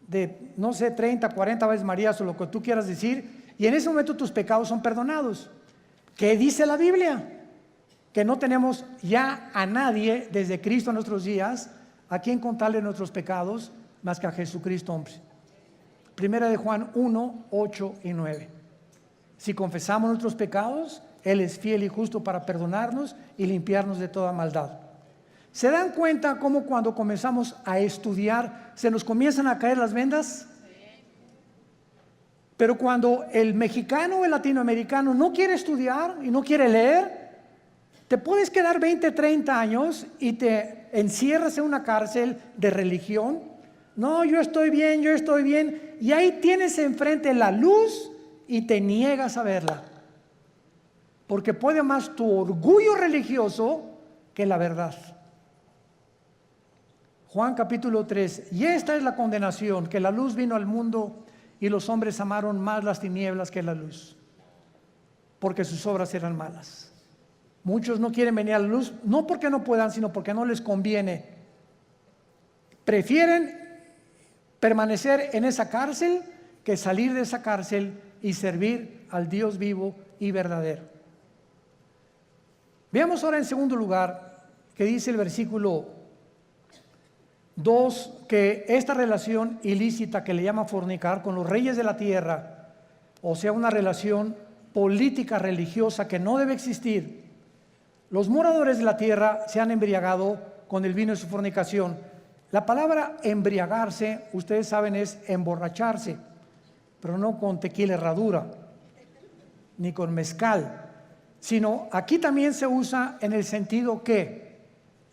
de, no sé, 30, 40 veces Marías o lo que tú quieras decir, y en ese momento tus pecados son perdonados. ¿Qué dice la Biblia? Que no tenemos ya a nadie desde Cristo en nuestros días a quien contarle nuestros pecados más que a Jesucristo, hombre. Primera de Juan 1, 8 y 9. Si confesamos nuestros pecados, Él es fiel y justo para perdonarnos y limpiarnos de toda maldad. ¿Se dan cuenta cómo cuando comenzamos a estudiar se nos comienzan a caer las vendas? Pero cuando el mexicano o el latinoamericano no quiere estudiar y no quiere leer, te puedes quedar 20, 30 años y te encierras en una cárcel de religión. No, yo estoy bien, y ahí tienes enfrente la luz y te niegas a verla, porque puede más tu orgullo religioso que la verdad. Juan capítulo 3, y esta es la condenación, que la luz vino al mundo y los hombres amaron más las tinieblas que la luz, porque sus obras eran malas. Muchos no quieren venir a la luz, no porque no puedan, sino porque no les conviene. Prefieren permanecer en esa cárcel que salir de esa cárcel y servir al Dios vivo y verdadero. Veamos ahora en segundo lugar que dice el versículo 2, que esta relación ilícita que le llama fornicar con los reyes de la tierra, o sea, una relación política religiosa que no debe existir. Los moradores de la tierra se han embriagado con el vino de su fornicación. La palabra embriagarse, ustedes saben, es emborracharse, pero no con tequila herradura, ni con mezcal, sino aquí también se usa en el sentido que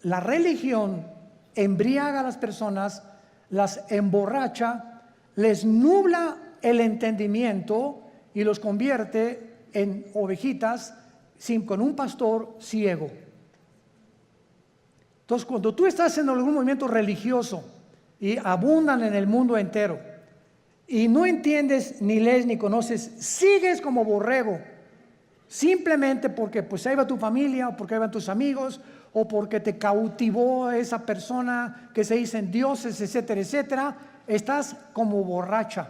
la religión embriaga a las personas, las emborracha, les nubla el entendimiento y los convierte en ovejitas con un pastor ciego. Entonces, cuando tú estás en algún movimiento religioso y abundan en el mundo entero y no entiendes, ni lees, ni conoces, sigues como borrego, simplemente porque pues ahí va tu familia, o porque ahí van tus amigos, o porque te cautivó esa persona que se dicen dioses, etcétera, etcétera, estás como borracha.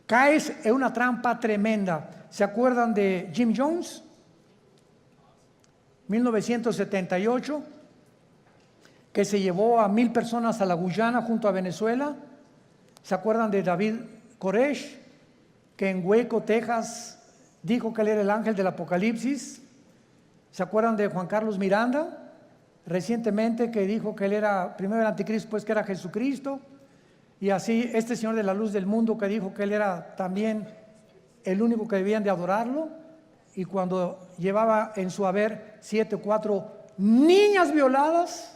Caes en una trampa tremenda. ¿Se acuerdan de Jim Jones? 1978, que se llevó a 1,000 personas a la Guyana junto a Venezuela. ¿Se acuerdan de David Koresh, que en Waco, Texas, dijo que él era el ángel del Apocalipsis? ¿Se acuerdan de Juan Carlos Miranda, recientemente, que dijo que él era primero el anticristo, pues que era Jesucristo? Y así este señor de la luz del mundo, que dijo que él era también el único que debían de adorarlo, y cuando llevaba en su haber 7 o 4 niñas violadas.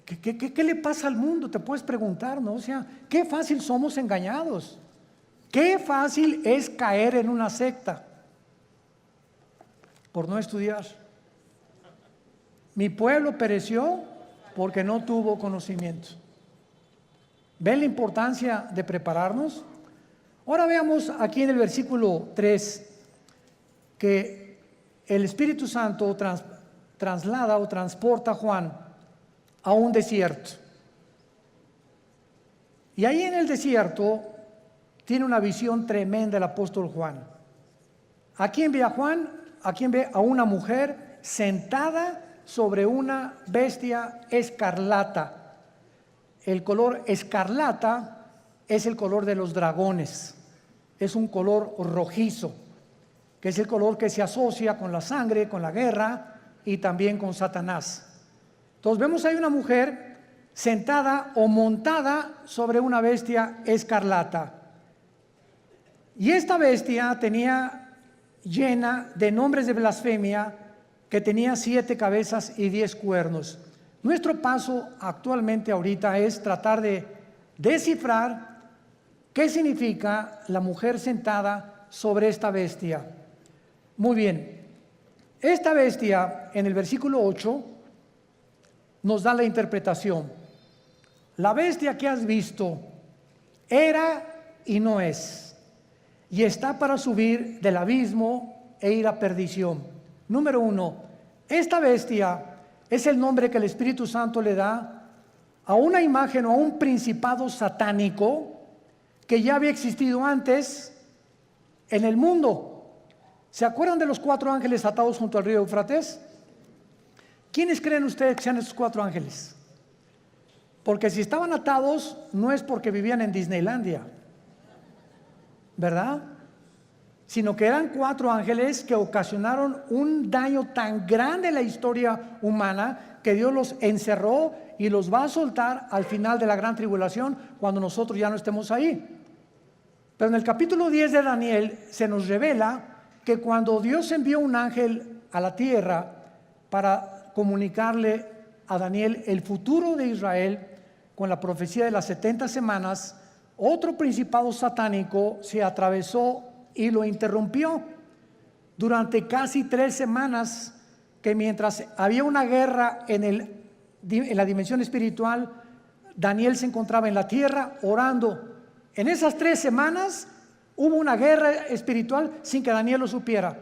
¿Qué le pasa al mundo? Te puedes preguntar, ¿no? O sea, qué fácil somos engañados, qué fácil es caer en una secta por no estudiar. Mi pueblo pereció porque no tuvo conocimiento. ¿Ven la importancia de prepararnos? Ahora veamos aquí en el versículo 3 que el Espíritu Santo traslada o transporta a Juan a un desierto. Y ahí en el desierto tiene una visión tremenda el apóstol Juan. ¿A quién ve a Juan? ¿A quién ve? A una mujer sentada sobre una bestia escarlata. El color escarlata es el color de los dragones. Es un color rojizo, que es el color que se asocia con la sangre, con la guerra y también con Satanás. Entonces vemos ahí una mujer sentada o montada sobre una bestia escarlata. Y esta bestia tenía llena de nombres de blasfemia, que tenía 7 cabezas y 10 cuernos. Nuestro paso actualmente ahorita es tratar de descifrar qué significa la mujer sentada sobre esta bestia. Muy bien, esta bestia en el versículo 8 nos da la interpretación. La bestia que has visto era y no es, y está para subir del abismo e ir a perdición. Número 1, esta bestia es el nombre que el Espíritu Santo le da a una imagen o a un principado satánico que ya había existido antes en el mundo. ¿Se acuerdan de los 4 ángeles atados junto al río Éufrates? ¿Quiénes creen ustedes que sean esos 4 ángeles? Porque si estaban atados no es porque vivían en Disneylandia. ¿verdad? Sino que eran 4 ángeles que ocasionaron un daño tan grande en la historia humana que Dios los encerró y los va a soltar al final de la gran tribulación cuando nosotros ya no estemos ahí. Pero en el capítulo 10 de Daniel se nos revela que cuando Dios envió un ángel a la tierra para comunicarle a Daniel el futuro de Israel con la profecía de las 70 semanas, otro principado satánico se atravesó y lo interrumpió durante casi 3 semanas, que mientras había una guerra en la dimensión espiritual, Daniel se encontraba en la tierra orando. En esas 3 semanas hubo una guerra espiritual sin que Daniel lo supiera.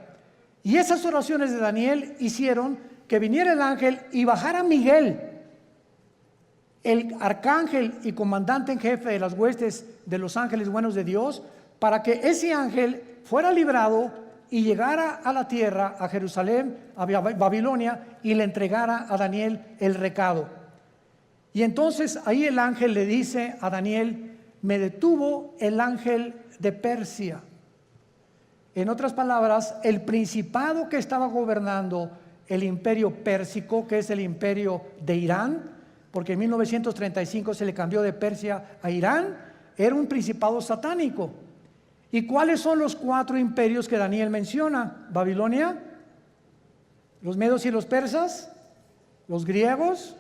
Y esas oraciones de Daniel hicieron que viniera el ángel y bajara Miguel, el arcángel y comandante en jefe de las huestes de los ángeles buenos de Dios, para que ese ángel fuera librado y llegara a la tierra, a Jerusalén, a Babilonia, y le entregara a Daniel el recado. Y entonces ahí el ángel le dice a Daniel: me detuvo el ángel de Persia. En otras palabras, el principado que estaba gobernando el imperio pérsico, que es el imperio de Irán, porque en 1935 se le cambió de Persia a Irán, era un principado satánico. ¿Y cuáles son los 4 imperios que Daniel menciona? Babilonia, los medos y los persas, los griegos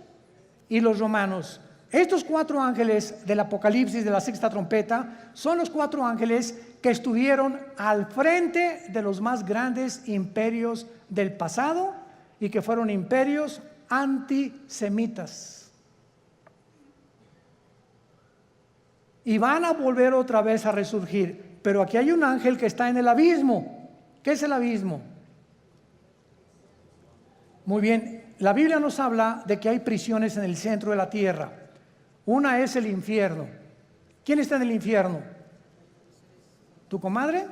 y los romanos. Estos 4 ángeles del Apocalipsis de la 6ª trompeta son los 4 ángeles que estuvieron al frente de los más grandes imperios del pasado y que fueron imperios antisemitas. Y van a volver otra vez a resurgir. Pero aquí hay un ángel que está en el abismo. ¿Qué es el abismo? Muy bien, la Biblia nos habla de que hay prisiones en el centro de la tierra. Una es el infierno. ¿Quién está en el infierno? ¿Tu comadre?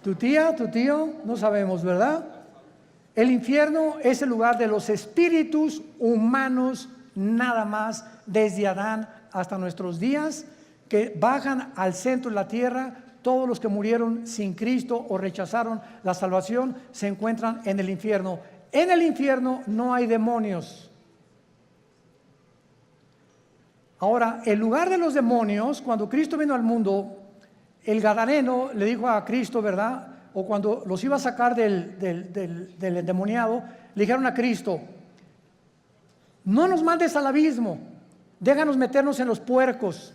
¿Tu tía? ¿Tu tío? No sabemos, ¿verdad? El infierno es el lugar de los espíritus humanos, nada más, desde Adán hasta nuestros días, que bajan al centro de la tierra. Todos los que murieron sin Cristo o rechazaron la salvación se encuentran en el infierno. En el infierno no hay demonios. Ahora, el lugar de los demonios, cuando Cristo vino al mundo, el gadareno le dijo a Cristo, ¿verdad? O cuando los iba a sacar del endemoniado, le dijeron a Cristo: no nos mandes al abismo, déjanos meternos en los puercos,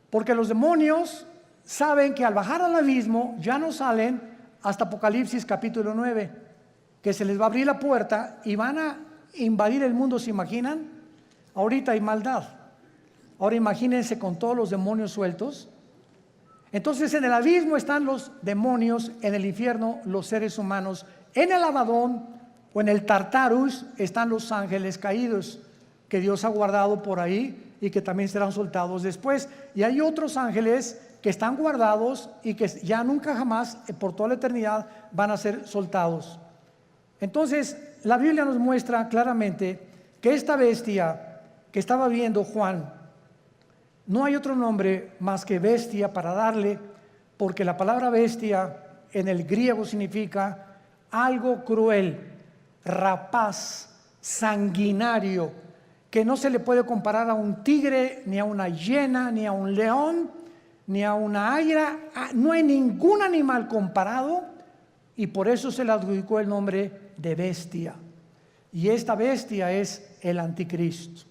porque los demonios saben que al bajar al abismo ya no salen hasta Apocalipsis capítulo 9, que se les va a abrir la puerta y van a invadir el mundo. ¿Se imaginan? Ahorita hay maldad. Ahora imagínense con todos los demonios sueltos. Entonces en el abismo están los demonios, en el infierno los seres humanos, en el Abadón o en el Tartarus están los ángeles caídos que Dios ha guardado por ahí y que también serán soltados después. Y hay otros ángeles que están guardados y que ya nunca jamás, por toda la eternidad, van a ser soltados. Entonces la Biblia nos muestra claramente que esta bestia que estaba viendo Juan, no hay otro nombre más que bestia para darle, porque la palabra bestia en el griego significa algo cruel, rapaz, sanguinario, que no se le puede comparar a un tigre, ni a una hiena, ni a un león, ni a una águila. No hay ningún animal comparado, y por eso se le adjudicó el nombre de bestia. Y esta bestia es el anticristo.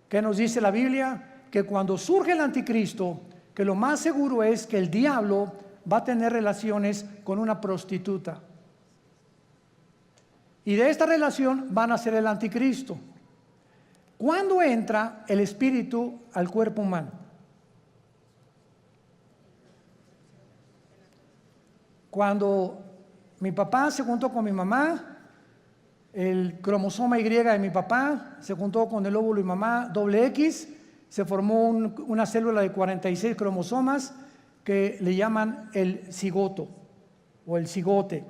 ¿Qué nos dice la Biblia? Que cuando surge el anticristo, que lo más seguro es que el diablo va a tener relaciones con una prostituta. Y de esta relación van a ser el anticristo. ¿Cuándo entra el espíritu al cuerpo humano? Cuando mi papá se juntó con mi mamá, el cromosoma Y de mi papá se juntó con el óvulo de mi mamá, doble X, se formó una célula de 46 cromosomas que le llaman el cigoto o el cigote,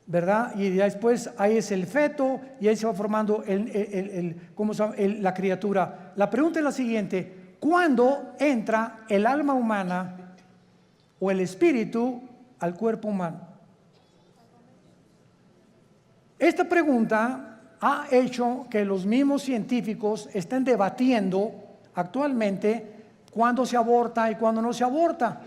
¿verdad? Y después ahí es el feto y ahí se va formando la criatura. La pregunta es la siguiente: ¿cuándo entra el alma humana o el espíritu al cuerpo humano? Esta pregunta ha hecho que los mismos científicos estén debatiendo actualmente cuándo se aborta y cuándo no se aborta.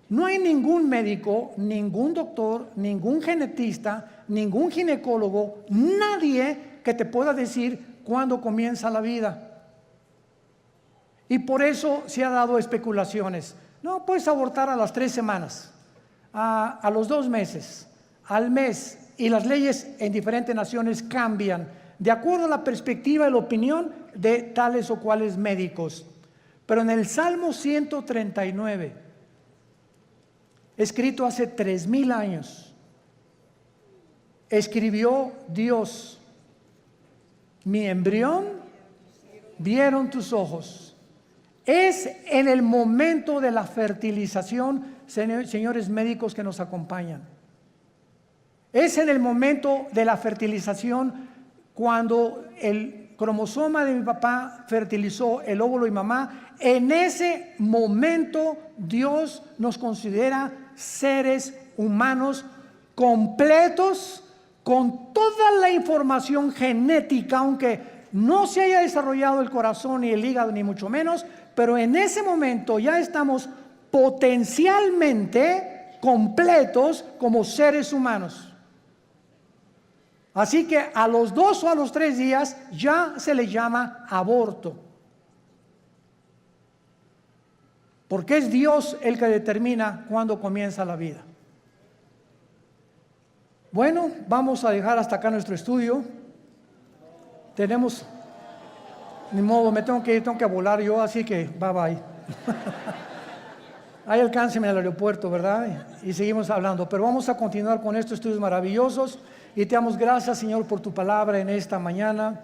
No hay ningún médico, ningún doctor, ningún genetista, ningún ginecólogo, nadie que te pueda decir cuándo comienza la vida. Y por eso se ha dado especulaciones. No, puedes abortar a las 3 semanas, a los 2 meses, al mes. Y las leyes en diferentes naciones cambian de acuerdo a la perspectiva y la opinión de tales o cuales médicos. Pero en el Salmo 139, escrito hace 3000 años, escribió Dios: mi embrión vieron tus ojos. Es en el momento de la fertilización, señores médicos que nos acompañan. Es en el momento de la fertilización cuando el cromosoma de mi papá fertilizó el óvulo de mi mamá. En ese momento Dios nos considera seres humanos completos, con toda la información genética, aunque no se haya desarrollado el corazón ni el hígado ni mucho menos, pero en ese momento ya estamos potencialmente completos como seres humanos. Así que a los 2 o a los 3 días ya se le llama aborto. Porque es Dios el que determina cuándo comienza la vida. Bueno, vamos a dejar hasta acá nuestro estudio. Tenemos, ni modo, me tengo que ir, tengo que volar yo, así que bye bye. Ahí alcánceme al aeropuerto, ¿verdad? Y seguimos hablando, pero vamos a continuar con estos estudios maravillosos. Y te damos gracias, Señor, por tu palabra en esta mañana.